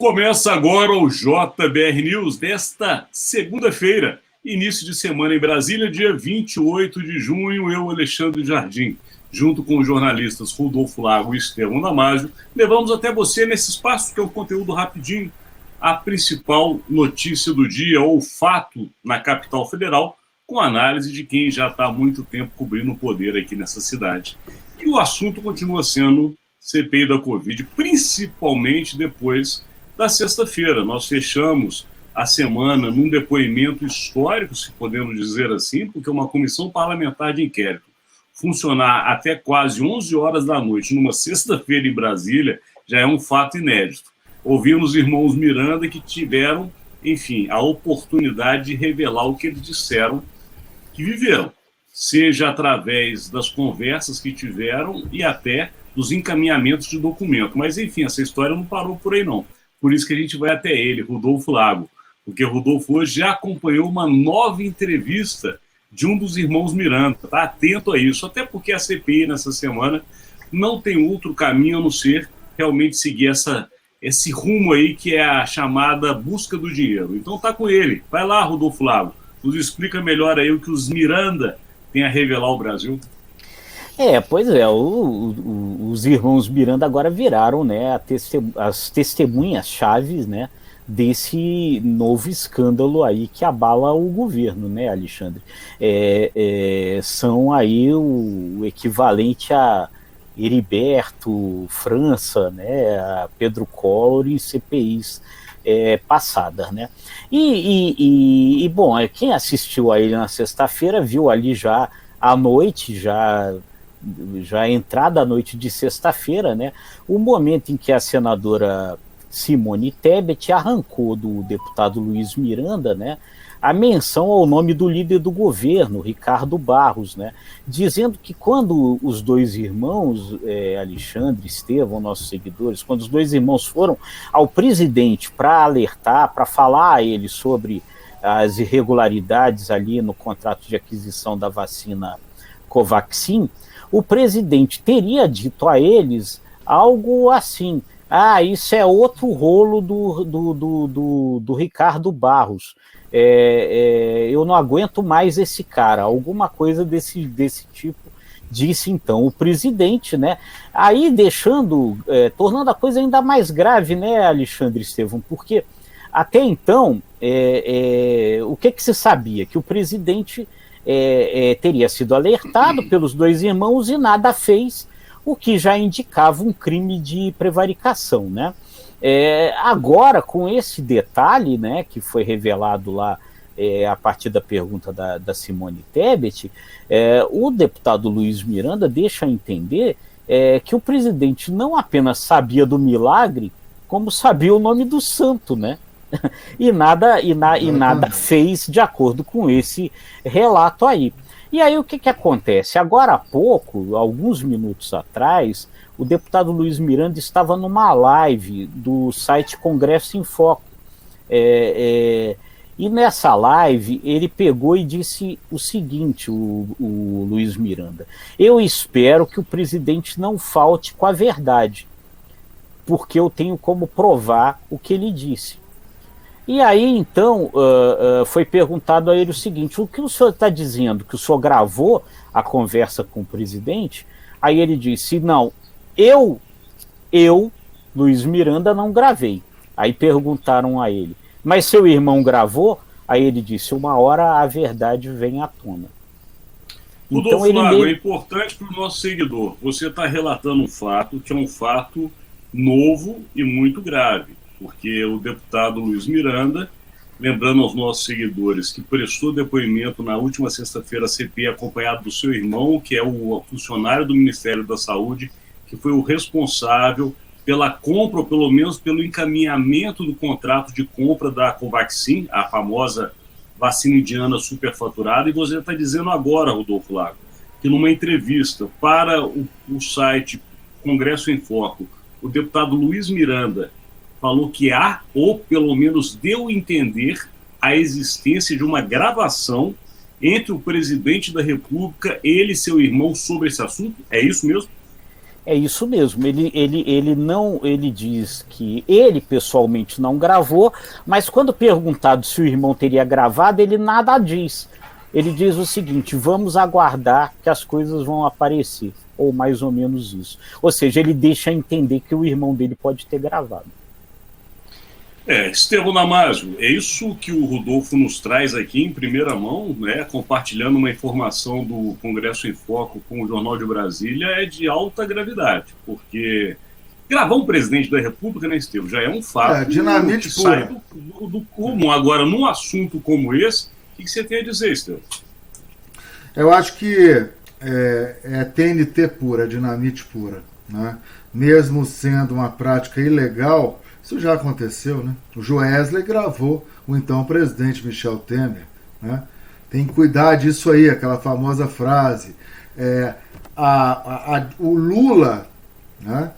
Começa agora o JBR News desta segunda-feira, início de semana em Brasília, dia 28 de junho. Eu, Alexandre Jardim, junto com os jornalistas Rodolfo Lago e Estevão Damasio, levamos até você nesse espaço que é um conteúdo rapidinho, a principal notícia do dia ou fato na capital federal, com análise de quem já está há muito tempo cobrindo o poder aqui nessa cidade. E o assunto continua sendo CPI da Covid, principalmente depois da sexta-feira. Nós fechamos a semana num depoimento histórico, se podemos dizer assim, porque uma comissão parlamentar de inquérito funcionar até quase 11 horas da noite numa sexta-feira em Brasília já é um fato inédito. Ouvimos os irmãos Miranda que tiveram, enfim, a oportunidade de revelar o que eles disseram que viveram, seja através das conversas que tiveram e até dos encaminhamentos de documento. Mas, enfim, essa história não parou por aí, não. Por isso que a gente vai até ele, Rodolfo Lago, porque Rodolfo hoje já acompanhou uma nova entrevista de um dos irmãos Miranda. Está atento a isso, até porque a CPI nessa semana não tem outro caminho a não ser realmente seguir esse rumo aí que é a chamada busca do dinheiro. Então tá com ele. Vai lá, Rodolfo Lago, nos explica melhor aí o que os Miranda têm a revelar ao Brasil. Pois é, os irmãos Miranda agora viraram, né, as testemunhas chaves, né, desse novo escândalo aí que abala o governo, né, Alexandre? São aí o equivalente a Heriberto, França, né, a Pedro Collor em CPIs passadas, né? Bom, quem assistiu a ele na sexta-feira viu ali já à noite, já entrada à noite de sexta-feira, né, o momento em que a senadora Simone Tebet arrancou do deputado Luiz Miranda, né, a menção ao nome do líder do governo, Ricardo Barros, né, dizendo que quando os dois irmãos, Alexandre e Estevão, nossos seguidores, quando os dois irmãos foram ao presidente para alertar, para falar a ele sobre as irregularidades ali no contrato de aquisição da vacina Covaxin, o presidente teria dito a eles algo assim: isso é outro rolo do Ricardo Barros, eu não aguento mais esse cara, alguma coisa desse tipo, disse então o presidente, né? Aí tornando a coisa ainda mais grave, né, Alexandre Estevão, porque até então, o que se sabia? Que o presidente teria sido alertado pelos dois irmãos e nada fez, o que já indicava um crime de prevaricação, né? Agora, com esse detalhe, né, que foi revelado lá a partir da pergunta da Simone Tebet, o deputado Luiz Miranda deixa entender que o presidente não apenas sabia do milagre, como sabia o nome do santo, né? e nada fez de acordo com esse relato aí. E aí o que acontece? Agora há pouco, alguns minutos atrás, o deputado Luiz Miranda estava numa live do site Congresso em Foco. E nessa live ele pegou e disse o seguinte, o Luiz Miranda: eu espero que o presidente não falte com a verdade, porque eu tenho como provar o que ele disse. E aí, então, foi perguntado a ele o seguinte: o que o senhor está dizendo? Que o senhor gravou a conversa com o presidente? Aí ele disse: não, eu, Luiz Miranda, não gravei. Aí perguntaram a ele: mas seu irmão gravou? Aí ele disse: uma hora a verdade vem à tona. Rodolfo Lago, é importante para o nosso seguidor. Você está relatando um fato que é um fato novo e muito grave, porque o deputado Luiz Miranda, lembrando aos nossos seguidores, que prestou depoimento na última sexta-feira à CPI, acompanhado do seu irmão, que é o funcionário do Ministério da Saúde, que foi o responsável pela compra, ou pelo menos pelo encaminhamento do contrato de compra da Covaxin, a famosa vacina indiana superfaturada. E você está dizendo agora, Rodolfo Lago, que numa entrevista para o site Congresso em Foco, o deputado Luiz Miranda falou que há, ou pelo menos deu a entender, a existência de uma gravação entre o presidente da República, ele e seu irmão, sobre esse assunto? É isso mesmo? É isso mesmo. Ele diz que ele pessoalmente não gravou, mas quando perguntado se o irmão teria gravado, ele nada diz. Ele diz o seguinte: vamos aguardar que as coisas vão aparecer, ou mais ou menos isso. Ou seja, ele deixa entender que o irmão dele pode ter gravado. Estevão Damasio, é isso que o Rodolfo nos traz aqui em primeira mão, né, compartilhando uma informação do Congresso em Foco com o Jornal de Brasília, é de alta gravidade, porque gravar um presidente da República, né, Estevão, já é um fato dinamite que sai do comum. Agora, num assunto como esse, o que você tem a dizer, Estevão? Eu acho que é TNT pura, dinamite pura, né? Mesmo sendo uma prática ilegal. Isso já aconteceu, né? O Joesley gravou o então presidente Michel Temer, né? Tem que cuidar disso aí, aquela famosa frase. O Lula, né?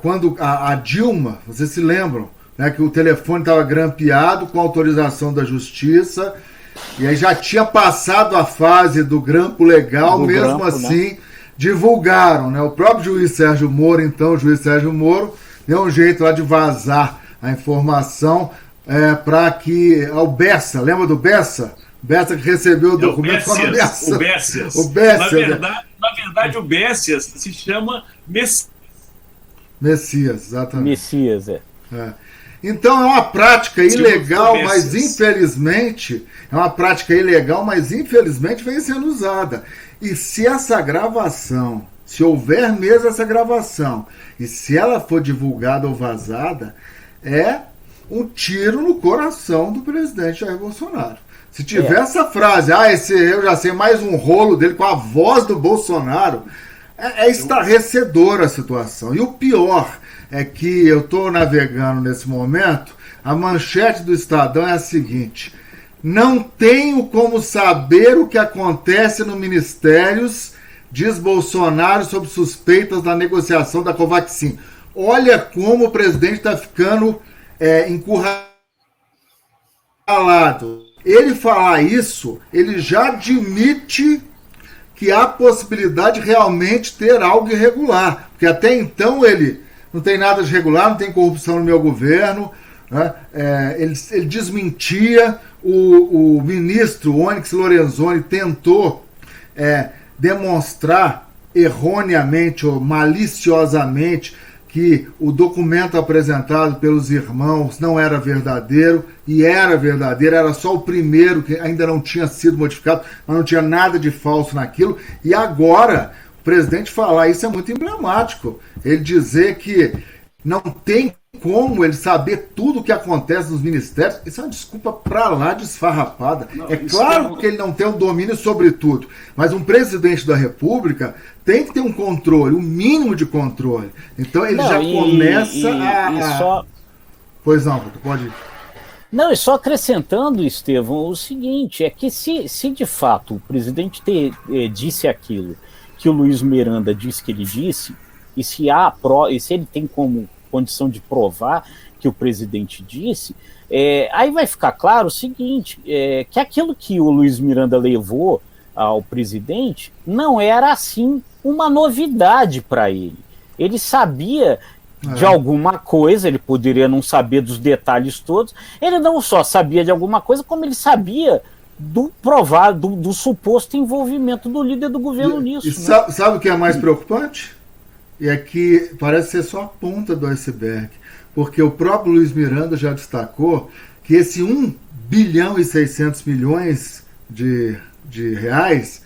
Quando a Dilma, vocês se lembram, né, que o telefone estava grampeado com autorização da Justiça, e aí já tinha passado a fase do grampo legal, mesmo assim, né? Divulgaram, né? O próprio juiz Sérgio Moro, então, o juiz Sérgio Moro, deu um jeito lá de vazar a informação para que o Bessa, lembra do Bessa? Bessa que recebeu o documento com o Bessa. O Bessias. Na verdade, o Bessias se chama Messias, exatamente. Messias, Então é uma prática ilegal, mas infelizmente vem sendo usada. E se essa gravação, se houver mesmo essa gravação, e se ela for divulgada ou vazada, é um tiro no coração do presidente Jair Bolsonaro. Se tiver essa frase, eu já sei, mais um rolo dele com a voz do Bolsonaro, é estarrecedora a situação. E o pior é que eu estou navegando nesse momento, a manchete do Estadão é a seguinte: não tenho como saber o que acontece no Ministérios, diz Bolsonaro sobre suspeitas da negociação da Covaxin. Olha como o presidente está ficando encurralado. Ele falar isso, ele já admite que há possibilidade de realmente ter algo irregular. Porque até então ele não tem nada de irregular, não tem corrupção no meu governo, né? Ele desmentia. O ministro Onyx Lorenzoni tentou demonstrar erroneamente ou maliciosamente que o documento apresentado pelos irmãos não era verdadeiro, e era verdadeiro, era só o primeiro que ainda não tinha sido modificado, mas não tinha nada de falso naquilo. E agora, o presidente falar isso é muito emblemático. Ele dizer que não tem como ele saber tudo o que acontece nos ministérios, isso é uma desculpa pra lá de esfarrapada. É claro que ele não tem um domínio sobre tudo, mas um presidente da República tem que ter um controle, um mínimo de controle. Então ele começa a... Pois não, tu pode ir. Não, e só acrescentando, Estevão, o seguinte, é que se de fato o presidente disse aquilo que o Luiz Miranda disse que ele disse, e se ele tem como condição de provar que o presidente disse, aí vai ficar claro o seguinte, que aquilo que o Luiz Miranda levou ao presidente não era assim uma novidade para ele. Ele sabia de alguma coisa, ele poderia não saber dos detalhes todos, ele não só sabia de alguma coisa, como ele sabia do suposto envolvimento do líder do governo nisso. E né? Sabe o que é mais preocupante? É que parece ser só a ponta do iceberg, porque o próprio Luiz Miranda já destacou que esse 1 bilhão e 600 milhões de reais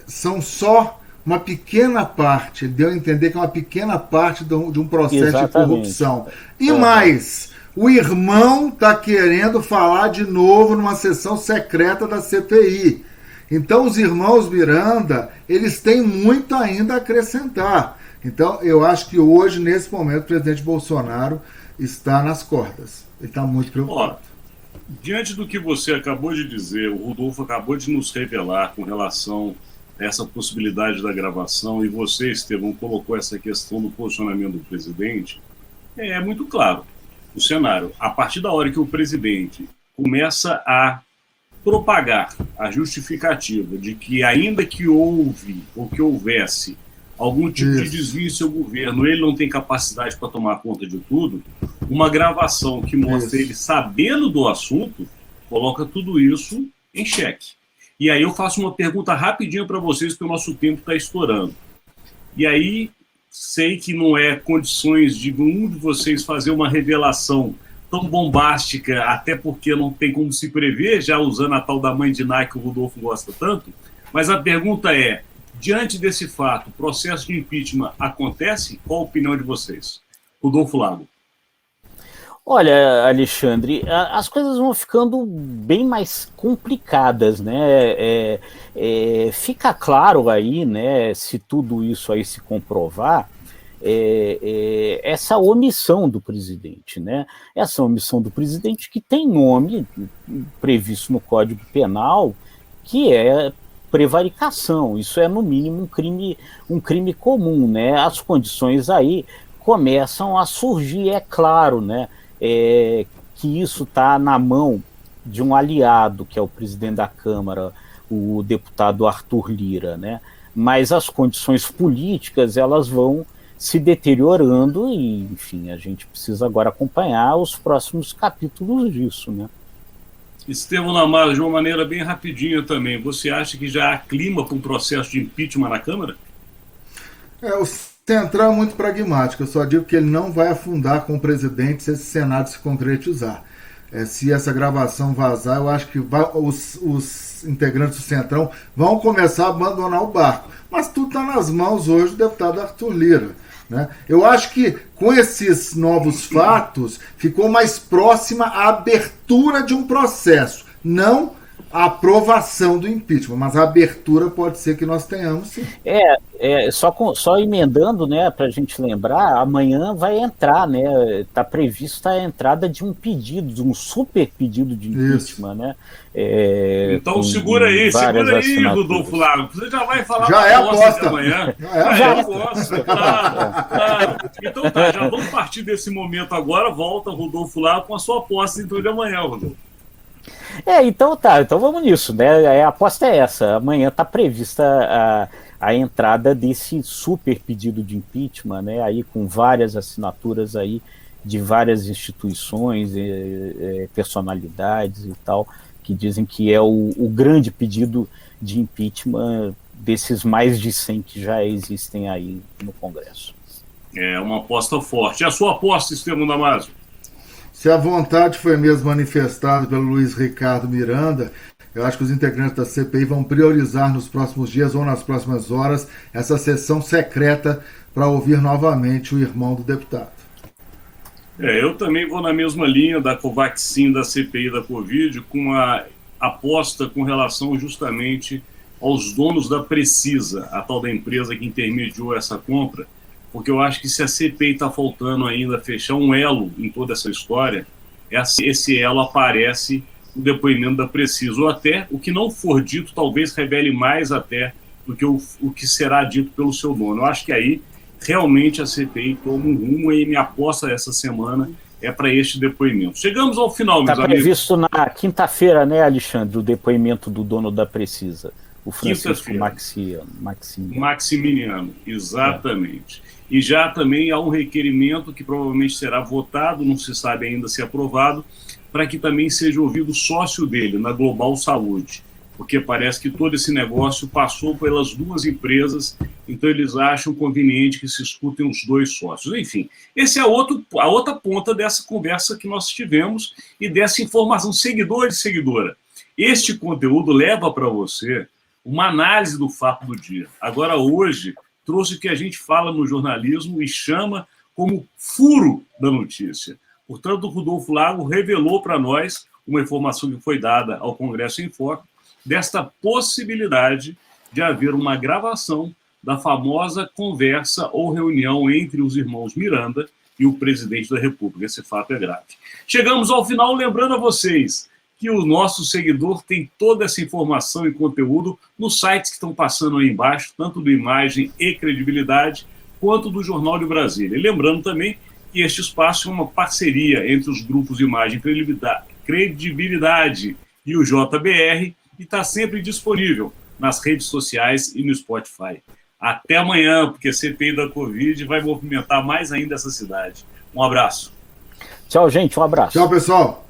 são só uma pequena parte, ele deu a entender que é uma pequena parte de um processo de corrupção. E mais, o irmão está querendo falar de novo numa sessão secreta da CPI. Então os irmãos Miranda, eles têm muito ainda a acrescentar. Então eu acho que hoje, nesse momento, o presidente Bolsonaro está nas cordas. Ele está muito preocupado. Diante do que você acabou de dizer, o Rodolfo acabou de nos revelar com relação a essa possibilidade da gravação, e você, Estevão, colocou essa questão do posicionamento do presidente, é muito claro o cenário. A partir da hora que o presidente começa a propagar a justificativa de que, ainda que houve ou que houvesse algum tipo de desvio em seu governo, ele não tem capacidade para tomar conta de tudo, uma gravação que mostra ele sabendo do assunto, coloca tudo isso em xeque. E aí eu faço uma pergunta rapidinho para vocês, porque o nosso tempo está estourando. E aí, sei que não é condições de um de vocês fazer uma revelação tão bombástica, até porque não tem como se prever, já usando a tal da mãe de Ná que o Rodolfo gosta tanto, mas a pergunta é, diante desse fato, o processo de impeachment acontece? Qual a opinião de vocês? Rodolfo Lago. Olha, Alexandre, as coisas vão ficando bem mais complicadas, né? Fica claro aí, né, se tudo isso aí se comprovar, essa omissão do presidente, né? Essa omissão do presidente que tem nome previsto no Código Penal, que é prevaricação. Isso é, no mínimo, um crime comum, né? As condições aí começam a surgir, é claro, né? Que isso está na mão de um aliado, que é o presidente da Câmara, o deputado Arthur Lira, né? Mas as condições políticas, elas vão se deteriorando e, enfim, a gente precisa agora acompanhar os próximos capítulos disso, né? Estevão Lamarra, de uma maneira bem rapidinha também, você acha que já há clima para um processo de impeachment na Câmara? O Centrão é muito pragmático, eu só digo que ele não vai afundar com o presidente se esse Senado se concretizar. Se essa gravação vazar, eu acho que os integrantes do Centrão vão começar a abandonar o barco. Mas tudo está nas mãos hoje do deputado Arthur Lira, né? Eu acho que com esses novos fatos ficou mais próxima a abertura de um processo, não a aprovação do impeachment, mas a abertura pode ser que nós tenhamos, sim. Só emendando, né, para a gente lembrar, amanhã vai entrar, né, está prevista a entrada de um pedido, de um super pedido de impeachment, né? Então segura aí, Rodolfo Lago, você já vai falar já é aposta amanhã. Já é aposta. Então tá, já vamos partir desse momento agora, volta Rodolfo Lago com a sua aposta então de amanhã, Rodolfo. Então vamos nisso, né? A aposta é essa. Amanhã está prevista a entrada desse super pedido de impeachment, né? Aí com várias assinaturas aí de várias instituições, personalidades e tal, que dizem que é o grande pedido de impeachment desses mais de 100 que já existem aí no Congresso. É uma aposta forte. E a sua aposta, Estevão Damasio? Se a vontade foi mesmo manifestada pelo Luiz Ricardo Miranda, eu acho que os integrantes da CPI vão priorizar nos próximos dias ou nas próximas horas essa sessão secreta para ouvir novamente o irmão do deputado. Eu também vou na mesma linha da Covaxin, da CPI da Covid, com a aposta com relação justamente aos donos da Precisa, a tal da empresa que intermediou essa compra, porque eu acho que se a CPI está faltando ainda fechar um elo em toda essa história, esse elo aparece no depoimento da Precisa, ou até o que não for dito talvez revele mais até do que o que será dito pelo seu dono. Eu acho que aí realmente a CPI toma um rumo e minha aposta essa semana é para este depoimento. Chegamos ao final, meus amigos. Está previsto na quinta-feira, né, Alexandre, o depoimento do dono da Precisa, o Francisco Maximiliano, exatamente. E já também há um requerimento que provavelmente será votado, não se sabe ainda se aprovado, para que também seja ouvido o sócio dele, na Global Saúde, porque parece que todo esse negócio passou pelas duas empresas, então eles acham conveniente que se escutem os dois sócios. Enfim, esse é a outra ponta dessa conversa que nós tivemos e dessa informação. Seguidor e seguidora, este conteúdo leva para você uma análise do fato do dia. Agora, hoje, trouxe o que a gente fala no jornalismo e chama como furo da notícia. Portanto, o Rodolfo Lago revelou para nós uma informação que foi dada ao Congresso em Foco desta possibilidade de haver uma gravação da famosa conversa ou reunião entre os irmãos Miranda e o presidente da República. Esse fato é grave. Chegamos ao final, lembrando a vocês que o nosso seguidor tem toda essa informação e conteúdo nos sites que estão passando aí embaixo, tanto do Imagem e Credibilidade, quanto do Jornal de Brasília. E lembrando também que este espaço é uma parceria entre os grupos Imagem e Credibilidade e o JBR, e está sempre disponível nas redes sociais e no Spotify. Até amanhã, porque a CPI da Covid vai movimentar mais ainda essa cidade. Um abraço. Tchau, gente. Um abraço. Tchau, pessoal.